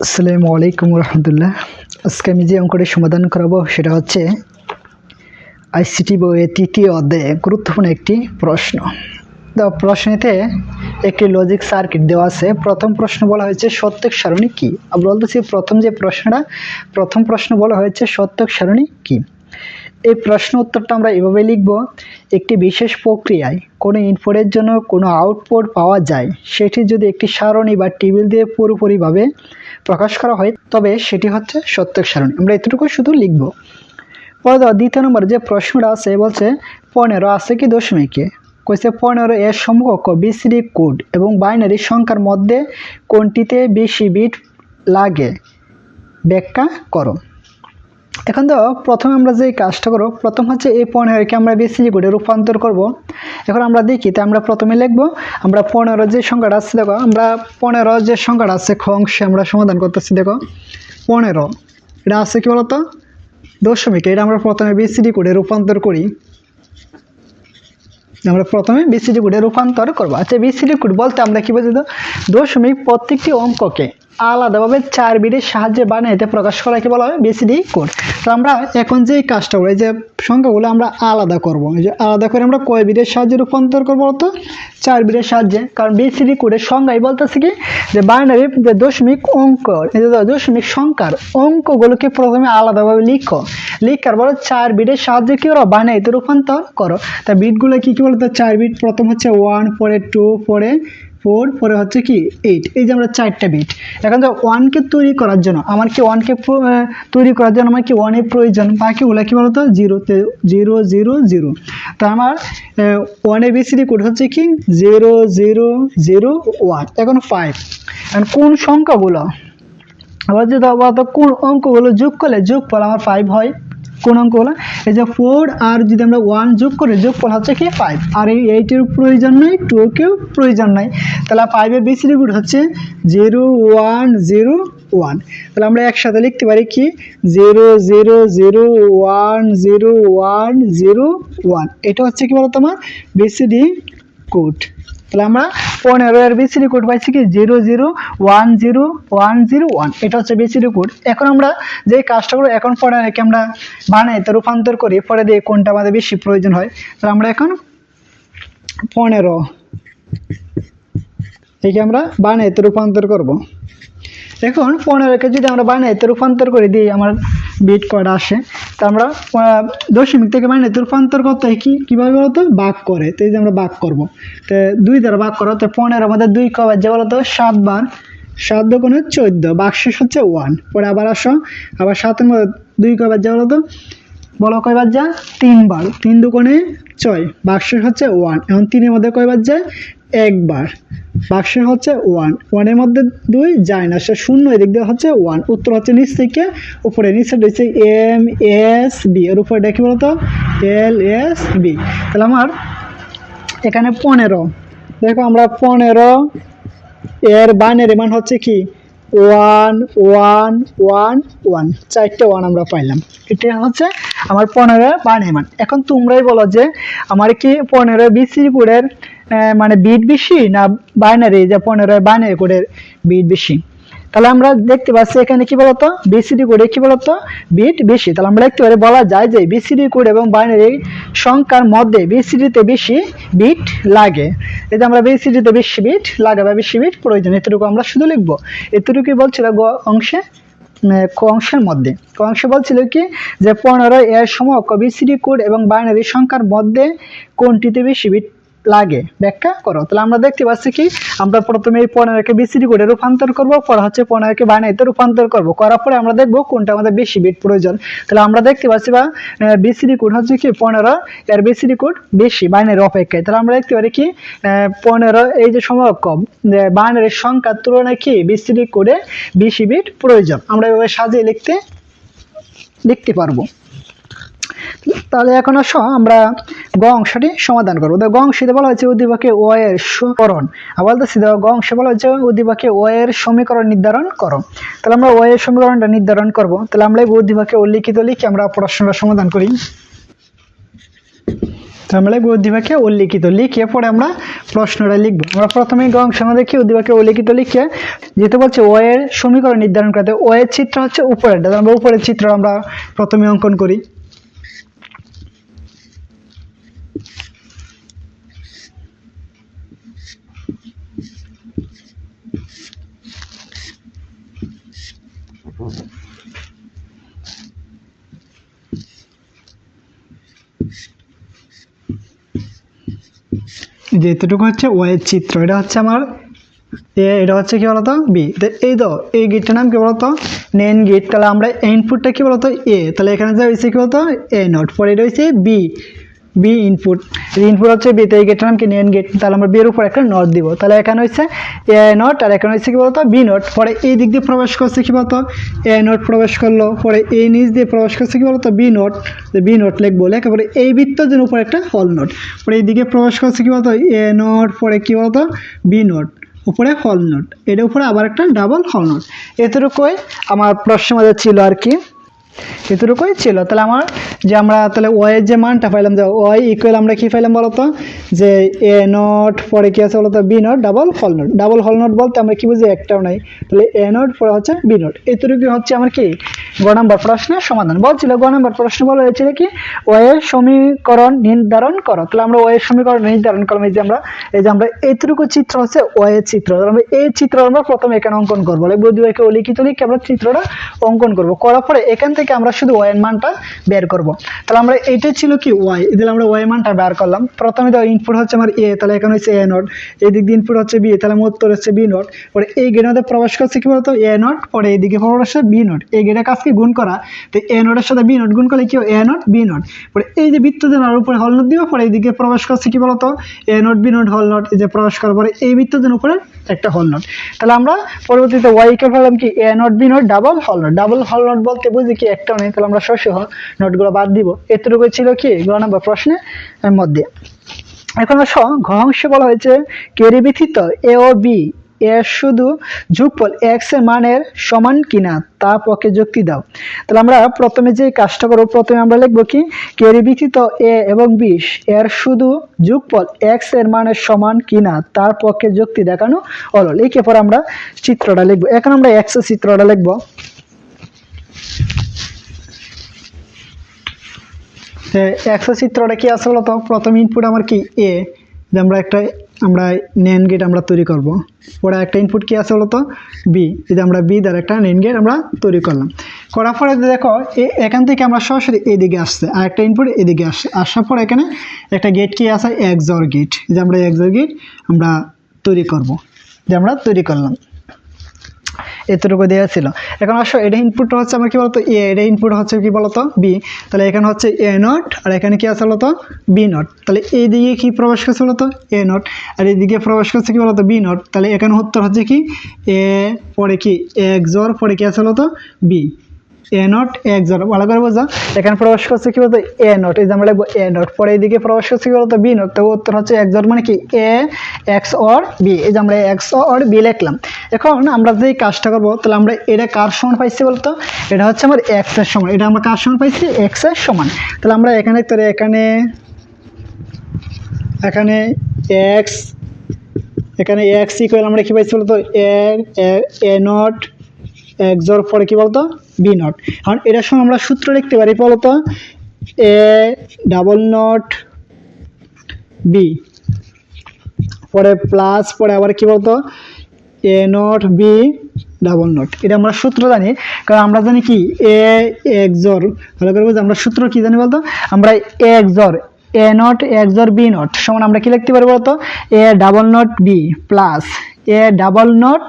আসসালামু আলাইকুম রহমতুল্লাহ। আজকে আমি যে অঙ্কটি সমাধান করাবো সেটা হচ্ছে আইসিটি বইয়ের তৃতীয় অধ্যায়ে গুরুত্বপূর্ণ একটি প্রশ্ন। তো প্রশ্নেতে একটি লজিক সার্কিট দেওয়া আছে। প্রথম প্রশ্ন বলা হয়েছে সত্যক সারণী কী। আমরা বলতেছি প্রথম প্রশ্ন বলা হয়েছে সত্যক সারণী কী। এই প্রশ্ন উত্তরটা আমরা এভাবে লিখব: একটি বিশেষ প্রক্রিয়ায় কোনো ইনপুটের জন্য কোনো আউটপুট পাওয়া যায়, সেটি যদি একটি সারণী বা টেবিল দিয়ে পুরোপুরিভাবে প্রকাশ করা হয় তবে সেটি হচ্ছে সত্যক সারণী। আমরা এতটুকু শুধু লিখব। পরে দ্বিতীয় নম্বর যে প্রশ্নটা আছে বলছে 15 আছে কি দশমিকে। কইছে 15 এর সমকক্ষ বিসিডি কোড এবং বাইনারি সংখ্যার মধ্যে কোনটিতে বেশি বিট লাগে, ব্যাখ্যা করো। এখন তো প্রথমে আমরা যে কাজটা করব, প্রথম হচ্ছে এই 15কে আমরা বিসিডি কোডে রূপান্তর করব। এখন আমরা দেখি, তো আমরা প্রথমে লিখব, আমরা 15 যে সংখ্যাটা আছে, দেখো আমরা 15 যে সংখ্যাটা আছে খ অংশে আমরা সমাধান করতেছি। দেখো 15 এটা আছে কি বলতো দশমিকে। এটা আমরা প্রথমে বিসিডি কোডে রূপান্তর করি। আমরা প্রথমে বিসিডি কোডে রূপান্তর করবো। আচ্ছা, বিসিডি কোড বলতে আমরা কি বুঝি? দশমিক প্রত্যেকটি অঙ্ককে আলাদাভাবে 4 বিটের সাহায্যে বানাইতে প্রকাশ করাকে বলা হয় বিসিডি কোড। তো আমরা এখন যে কাজটা করি, যে সংখ্যাগুলো আমরা আলাদা করবো, এই যে আলাদা করে আমরা কয় বিটের সাহায্যে রূপান্তর করবো? তো 4 বিটের সাহায্যে। কারণ বিসিডি কোডের সংখ্যাই বলতেছে কি যে বাইনারি যে দশমিক অঙ্ক, এই যে দশমিক সংখ্যার অঙ্কগুলোকে প্রথমে আলাদাভাবে লিখার পরে 4 বিটের সাহায্যে কি করো? বানাইতে রূপান্তর করো। তা বিটগুলো কি বলতো? 4 বিট। প্রথম হচ্ছে 1, পরে 2, পরে 4, পরে হচ্ছে কি 8। এই যে আমরা 4টা বিট। এখন তো 1কে তৈরি করার জন্য আমার কি 1কে তৈরি করার জন্য আমার কি 1 এর প্রয়োজন। বাকিগুলো কি বলতো 0 0 0 0। তো আমার 1 এর বিসিডি কোড হচ্ছে কি 0 0 0 1। এখন 5। এখন কোন সংখ্যাগুলো আবার যদি কোন অঙ্কগুলো যোগ করলে যোগফল আমার 5 হয়? কোন অঙ্কগুলো? এই যে 4 আর যদি আমরা 1 যোগ করি যোগফল হচ্ছে কি 5। আর এই 8 এর প্রয়োজন নাই, 2 কেও প্রয়োজন নাই। তাহলে 5 এর বিসিডি কোড হচ্ছে 0 1 0 1। তাহলে আমরা একসাথে লিখতে পারি কি 0 0 0 1 0 1 0 1। এটা হচ্ছে কি বলতো আমার বিসিডি কোড। তাহলে আমরা 15 এর বিসিডি কোড পাইছি কি 0 0 1 0 1 0 1। এটা হচ্ছে বিসিডি কোড। এখন আমরা যে কাজটা করব, এখন 15কে আমরা বানাইতে রূপান্তর করি, পরে দিয়ে কোনটা আমাদের বেশি প্রয়োজন হয়। তাহলে আমরা এখন 15 একে আমরা বানাইতে রূপান্তর করব। এখন 15কে যদি আমরা বানাইতে রূপান্তর করে দিই, আমার বিট কয়টা আসে? তা আমরা দশমিক থেকে বানাইতে রূপান্তর করতে হয় কীভাবে বলতো? ভাগ করে। তো এই যে আমরা ভাগ করবো, তো 2 দ্বারা ভাগ করো। তো 15 আমাদের 2 কবার যে বলতো 7 বার, 7 দুগুণে 14, বাক্সেস হচ্ছে 1। পরে আবার আসো, আবার 7-এর মধ্যে 2 কবার যে বলতো বলো কয়বার যা? 3 বার। 3 দুগুণে 6, বাক্সেস হচ্ছে 1। এখন 3-এর মধ্যে কয়বার যায়? 1 বার। বাক্সে হচ্ছে 1, 1-এর মধ্যে 2 যায় না, সে 0 এদিক দিয়ে হচ্ছে 1। উত্তর হচ্ছে নিচ থেকে উপরে, নিচে হচ্ছে এম এস বি, এর উপরে দেখি বলতো এল এস বি। তাহলে আমার এখানে 15, দেখো আমরা 15 এর বাইনারি মান হচ্ছে কি 1 1 1 1, 4টে 1 আমরা পাইলাম। এটা হচ্ছে আমার 15 এর বাইনারি মান। এখন তোমরাই বলো যে আমার কি 15 বিসিডি কোডের মানে বিট বেশি না বাইনারি, যে 15 বাইনারি কোডের বিট বেশি? তাহলে আমরা দেখতে পাচ্ছি এখানে কি বলতো বিসিডি কোডে কি বলতো বিট বেশি। তাহলে আমরা দেখতে পারি বলা যায় যে বিসিডি কোড এবং বাইনারি সংখ্যার মধ্যে বিসিডিতে বেশি বিট লাগে। এই যে আমরা বিসিডিতে বেশি বিট লাগে বা বেশি বিট প্রয়োজন, এতটুকু আমরা শুধু লিখবো। এতটুকুই বলছিল গ অংশে, ক অংশের মধ্যে। ক অংশে বলছিল কি যে 15 এর সমকক্ষ বিসিডি কোড এবং বাইনারি সংখ্যার মধ্যে কোনটিতে বেশি বিট লাগে, ব্যাখ্যা করো। তাহলে আমরা দেখতে পাচ্ছি কি আমরা প্রথমে এই 15কে বিসিডি কোডে রূপান্তর করব, পরে হচ্ছে 15কে বাইনারিতে রূপান্তর করব, করার পরে আমরা দেখব কোনটা আমাদের বেশি বিট প্রয়োজন। তাহলে আমরা দেখতে পাচ্ছি বা বিসিডি কোড হচ্ছে কি 15 এর বিসিডি কোড বেশি বাইনারি অপেক্ষায়। তাহলে আমরা দেখতে পারি কি 15 এই যে সমকক্ষ বাইনারির সংখ্যার তুলনায় কি বিসিডি কোডে বেশি বিট প্রয়োজন। আমরা এভাবে সাজিয়ে লিখতে পারবো। তাহলে এখন আসো আমরা গ অংশটি সমাধান করবো। গ অংশে বলা হয়েছে উদ্দীপকে ও এর সমীকরণ, আবার গ অংশে বলা হয়েছে উদ্দীপকে ও এর সমীকরণ নির্ধারণ করো। তাহলে আমরা ও এর সমীকরণটা নির্ধারণ করব। তাহলে আমরা উদ্দীপকে উল্লিখিত লিখে আমরা প্রশ্নটা সমাধান করি। তো আমরা লিখবো উদ্দীপকে উল্লিখিত, লিখে পরে আমরা প্রশ্নটা লিখবো। আমরা প্রথমে অংশের মধ্যে কি উদ্দীপকে উল্লিখিত লিখে যেহেতু বলছে ও এর সমীকরণ নির্ধারণ করতে, ও এর চিত্র হচ্ছে উপরেরটা, আমরা উপরের চিত্র আমরা প্রথমে অঙ্কন করি। যেটুকু হচ্ছে ও এর চিত্র, এটা হচ্ছে আমার এ, এটা হচ্ছে কি বলতো বি। এই তো এই গেটটার নাম কি বলতো নেন গেট। তাহলে আমরা ইনপুটটা কি বলতো এ, তাহলে এখানে যা হয়েছে কি বলতো এ নট, পরে এটা হয়েছে বি, বি ইনপুট, ইনপুট হচ্ছে বি, তো এই গেটটার নাম কি নেন গেট। তাহলে আমরা বিয়ের উপর একটা নট দিব, তাহলে এখানে হচ্ছে এ নট আর এখানে হচ্ছে কি বলতো বি নট। পরে এই দিক দিয়ে প্রবেশ করছে কি বলতো এ নট প্রবেশ করলো, পরে এই নিচ দিয়ে প্রবেশ করছে কি বলতো বি নট, বি নট লিখবো। লেখা পরে এই বৃত্তের জন্য উপরে একটা হল নট, পরে এই দিকে প্রবেশ করছে কি বলতো এ নট, পরে কি বলতো বি নট, উপরে হল নট, এটার উপরে আবার একটা ডাবল হল নট। এতটুকুই আমার প্রশ্নের মধ্যে ছিল আর কি, এতটুকুই ছিল। তাহলে আমার যে আমরা তাহলে ওয়ের যে মানটা পাইলাম, যে ওয়াই ইকুয়াল আমরা কি পাইলাম বলতো যে এ নট, পরে কি আছে বলতো বি নট, ডাবল হল নট। ডাবল হল নট বলতে আমরা কি বুঝি একটাও নাই, তাহলে এ নট পরে হচ্ছে বি নট। এতটুকু হচ্ছে আমার কি গ নম্বর প্রশ্নের সমাধান। বলছিল গ নম্বর প্রশ্ন বলা হয়েছিল কি ওয়ের সমীকরণ নির্ধারণ করো। তাহলে আমরা ওয়ের সমীকরণ নির্ধারণ করলাম, এই যে আমরা এইটুকু চিত্র হচ্ছে ওয়ের চিত্র, আমরা এই চিত্র আমরা প্রথমে এখানে অঙ্কন করবো, বুদ্ধিকে লিখিত লিখে আমরা চিত্রটা অঙ্কন করবো, করার পরে এখান থেকে আমরা শুধু ওয়ের মানটা বের করব। তাহলে আমরা এইটাই ছিল কি ওয়াই, এদিকে আমরা ওয়াই মানটা বের করলাম। প্রথমে তো ইনপুট হচ্ছে আমার এ, তাহলে এখানে হচ্ছে এ নট, এই দিক দিয়ে ইনপুট হচ্ছে বি, তাহলে আমার উত্তর হচ্ছে বি নট। পরে এই গেটাতে প্রবেশ করছে কি বলতো এ নট, পরে এইদিকে প্রবেশ হচ্ছে বি নট, এই গেটা কাজকে গুণ করা, তো এ নটের সাথে বি নট গুণ করলে কি এ নট বি নট। পরে এই যে বৃত্ত যেন আর উপরে হল নট দিব, পরে এইদিকে প্রবেশ করছে কি বলতো এ নট বি নট হল নট, এই যে প্রবেশ করার পরে এই বৃত্ত যেন উপরে একটা হল নট। তাহলে আমরা পরবর্তীতে ওয়াই ইকুয়াল পেলাম কি A not B not double হল নট। ডাবল হল নট বলতে বুঝি কি একটাও নেই, তাহলে আমরা সরাসরি নোটগুলো বাদ দিব। এতটুকু ছিল কি গ নম্বর প্রশ্নের মধ্যে। এখন ঘ অংশে বলা হয়েছে কেরি ব্যতীত এ ও বি এর শুধু যোগফল এক্স এর মানের সমান কিনা তা পক্ষে যুক্তি দাও। তাহলে আমরা প্রথমে যে কাজটা করবো, প্রথমে আমরা লিখবো কি কেরি ব্যতীত এ এবং বি এর শুধু যোগফল এক্স এর মানের সমান কিনা তার পক্ষে যুক্তি দেখানো হলো। লিখে পরে আমরা চিত্রটা লিখবো। এখন আমরা এক্স এর চিত্রটা লিখবো। এক্স চিত্রটা কি আছে বলতো প্রথম ইনপুট আমার কি এ, যে আমরা নেন গেট আমরা তৈরি করব। পরে একটা ইনপুট কি আছে বলতো বি, যে আমরা বি দ্বারা একটা নেন গেট আমরা তৈরি করলাম। করার পরে দেখো এখান থেকে আমরা সরাসরি এদিকে আসছে, আর একটা ইনপুট এদিকে আসছে, আসার পর এখানে একটা গেট কি আছে এক্সঅর গেট, যে আমরা এক্সঅর গেট আমরা তৈরি করব, যে আমরা তৈরি করলাম। এতটুকু দেওয়া ছিল। এখন আসো এটা ইনপুট হচ্ছে আমার কি বলতো এ, এটা ইনপুট হচ্ছে কি বলতো বি, তাহলে এখানে হচ্ছে এ নট আর এখানে কি আছে বলতো বি নট। তাহলে এই দিকে কি প্রবেশ করছে বলতো এ নট, আর এইদিকে প্রবেশ করছে কি বলতো বি নট। তাহলে এখানে উত্তর হচ্ছে কি এ, পরে কি এক্সঅর, পরে কি আছে বলতো বি, এ নট এক্সঅর। ভালো করে বোঝা, এখানে প্রবেশ করছে কি বলতো এ নট, এই যে আমরা লিখবো এ নট, পরে এইদিকে প্রবেশ করছে কি বলতো বি নট, তো উত্তর হচ্ছে এক্সঅর মানে কি এ এক্স অর বি, এই যে আমরা এক্স অর বি লিখলাম। এখন আমরা যে কাজটা করবো, তাহলে আমরা এটা কার সমান পাইছি বলতো, এটা হচ্ছে আমার এক্স এর সমান, এটা আমরা কার সমান পাইছি এক্স এর সমান। তাহলে আমরা এখানে এখানে এক্স, এখানে এক্স ইকুয়াল আমরা কি পাইছি বলতো এ নট এক্সঅর, পরে কি বলতো বি নট। কারণ এটার সময় আমরা সূত্র লিখতে পারি বলতো এ ডাবল নট বি, পরে প্লাস, পরে আবার কি বলতো এ নট বি ডাবল নট। এটা আমরা সূত্র জানি, কারণ আমরা জানি কি এ এক্সঅর, ভালো করে বুঝি আমরা সূত্র কি জানি বলতো, আমরা A XOR A not XOR B not সমান আমরা কি লিখতে পারি বলতো A double not B plus A double not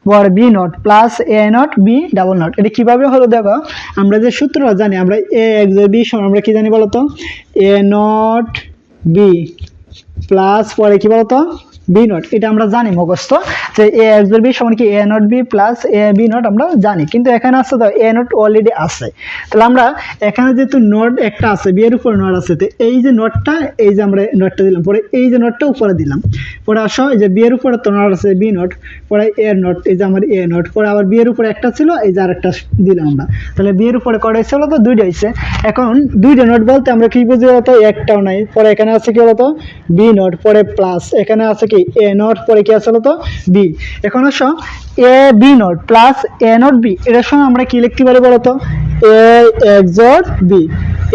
পর B not plus A not B double not. এটা কিভাবে হলো দেখো, আমরা যে সূত্রটা জানি, আমরা এ এক্সঅর বি সমান আমরা কি জানি বলতো এ নট বি প্লাস পরে কি বলতো বি নট। এটা আমরা জানি মুখস্থ যে এ এক্সঅর বি সমান কি A not B plus A B not আমরা জানি, কিন্তু এখানে আছে তো এ নট অলরেডি আছে। তাহলে আমরা এখানে যেহেতু নট একটা আছে, বি এর উপরে নট আছে, তো এই যে নটটা, এই যে আমরা নটটা দিলাম, পরে এই যে নটটা উপরে দিলাম, পরে আসো এই যে বি এর উপরে তো নট আছে বি নট, পরে এ নট, এই যে আমার এ নট, পরে আবার বি এর উপরে একটা ছিল, এই যে আরেকটা দিলাম আমরা। তাহলে বি এর উপরে কটা হয়েছে বলতো? দুইটা হয়েছে। এখন দুইটা নোট বলতে আমরা কি বুঝি বলতো? একটাও নাই। পরে এখানে আছে কি বলতো? বি নট, পরে প্লাস এখানে আছে কি এ নট, পরে কি আছে বলতো? বি। এখন আসো A B not plus A not B, এটার সঙ্গে আমরা কি লিখতে পারি বলতো? A XOR B,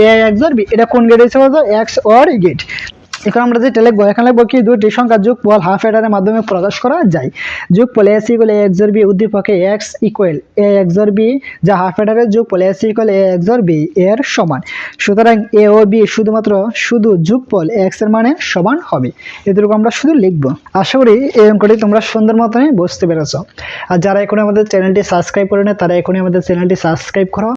A XOR B. এটা কোন গেট হয়েছে বলতো? XOR gate. এখন আমরা যেটা লিখবো, এখানে লিখবো কি দুইটি সংখ্যার যোগফল হাফ অ্যাডারের মাধ্যমে প্রকাশ করা যায়। যোগফল এ ইকুয়াল এ এক্সর বি, উদ্দীপকে এক্স ইকুয়াল এ এক্সর বি, যা হাফ অ্যাডারের যোগফল এ ইকুয়াল এ এক্সর বি এর সমান। সুতরাং এ ও বি শুধু যোগফল এক্স এর মানে সমান হবে। এটুকু আমরা শুধু লিখবো। আশা করি এই অঙ্কটি তোমরা সুন্দর মতনই বুঝতে পেরেছো। আর যারা এখনো আমাদের চ্যানেলটি সাবস্ক্রাইব করে না, তারা এখনই আমাদের চ্যানেলটি সাবস্ক্রাইব করো।